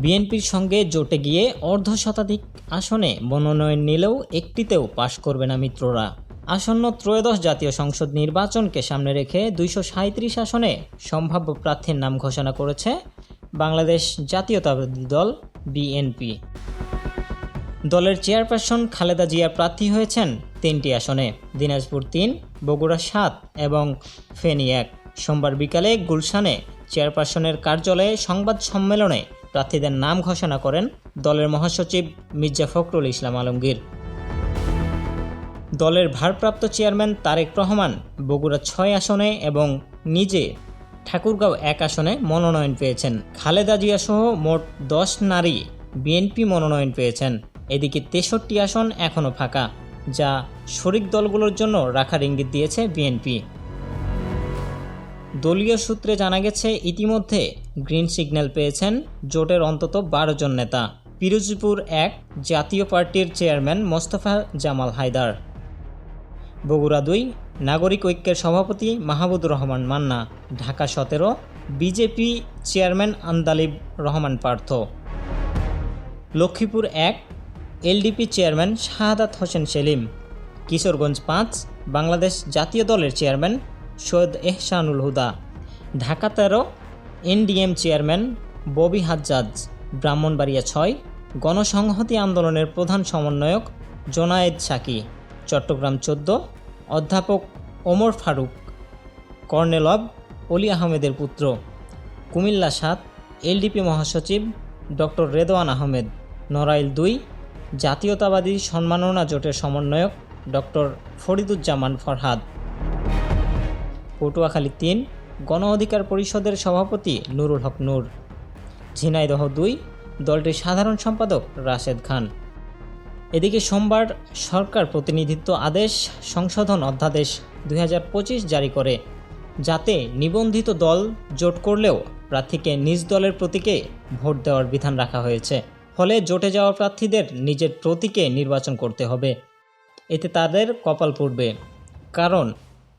বিএনপির সঙ্গে জোটে গিয়ে অর্ধশতাধিক আসনে মনোনয়ন নিলেও একটিতেও পাশ করবে না মিত্ররা। আসন্ন ত্রয়োদশ জাতীয় সংসদ নির্বাচনকে সামনে রেখে 237 আসনে সম্ভাব্য প্রার্থীর নাম ঘোষণা করেছে বাংলাদেশ জাতীয়তাবাদী দল বিএনপি। দলের চেয়ারপারসন খালেদা জিয়া প্রার্থী হয়েছেন 3টি আসনে, দিনাজপুর 3, বগুড়া 7 এবং ফেনী 1। সোমবার বিকালে গুলশানে চেয়ারপারসনের কার্যালয়ে সংবাদ সম্মেলনে প্রার্থীদের নাম ঘোষণা করেন দলের মহাসচিব মির্জা ফখরুল ইসলাম আলমগীর। দলের ভারপ্রাপ্ত চেয়ারম্যান তারেক রহমান বগুড়া 6 আসনে এবং নিজে ঠাকুরগাঁও 1 আসনে মনোনয়ন পেয়েছেন। খালেদা জিয়া সহ মোট 10 নারী বিএনপি মনোনয়ন পেয়েছেন। এদিকে 63 আসন এখনও ফাঁকা, যা শরিক দলগুলোর জন্য রাখার ইঙ্গিত দিয়েছে বিএনপি। দলীয় সূত্রে জানা গেছে ইতিমধ্যে গ্রিন সিগন্যাল পেয়েছেন জোটের অন্তত 12 জন নেতা। পিরোজপুর 1 জাতীয় পার্টির চেয়ারম্যান মোস্তফা জামাল হায়দার, বগুড়া 2 নাগরিক ঐক্যের সভাপতি Mahmudur Rahman Manna, Dhaka 17 BJP chairman Andaleeb Rahman Partha, Lakshmipur 1 LDP chairman Shahadat Hossain Selim, Kishoreganj 5 Bangladesh জাতীয় দলের chairman Syed Ehsanul Huda, Dhaka 13 NDM chairman Bobby Hajjaj, Brahmanbaria 6 গণসংহতি আন্দোলনের প্রধান সমন্বয়ক জোনায়েদ সাকি, চট্টগ্রাম 14 অধ্যাপক ওমর ফারুক, কর্নেল অলি আহমেদের পুত্র, কুমিল্লা 7 এলডিপি মহাসচিব ডক্টর রেদওয়ান আহমেদ, নড়াইল 2 জাতীয়তাবাদী সম্মাননা জোটের সমন্বয়ক ডক্টর ফরিদুজ্জামান ফরহাদ, পটুয়াখালী 3 গণ অধিকার পরিষদের সভাপতি নুরুল হক নূর, ঝিনাইদহ 2 দলটির সাধারণ সম্পাদক রাশেদ খান। এদিকে সোমবার সরকার প্রতিনিধিত্ব আদেশ সংশোধন অধ্যাদেশ 2025 জারি করে, যাতে নিবন্ধিত দল জোট করলেও প্রার্থীকে নিজ দলের প্রতীকে ভোট দেওয়ার বিধান রাখা হয়েছে। ফলে জোটে যাওয়া প্রার্থীদের নিজের প্রতীকে নির্বাচন করতে হবে। এতে তাদের কপাল পুড়বে, কারণ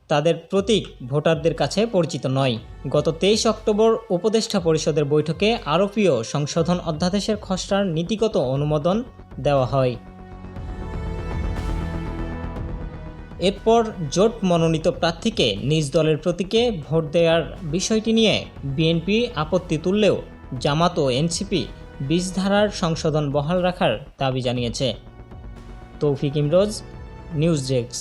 তাদের প্রতীক ভোটারদের কাছে পরিচিত নয়। গত 23 অক্টোবর উপদেষ্টা পরিষদের বৈঠকে আরোপীয় সংশোধন অধ্যাদেশের খসড়ার নীতিগত অনুমোদন দেওয়া হয়। এরপর জোট মনোনীত প্রার্থীকে নিজ দলের প্রতীকে ভোট দেওয়ার বিষয়টি নিয়ে বিএনপি আপত্তি তুললেও জামাত ও এনসিপি 20 ধারার সংশোধন বহাল রাখার দাবি জানিয়েছে। তৌফিক ইমরোজ, নিউজ ডেস্ক।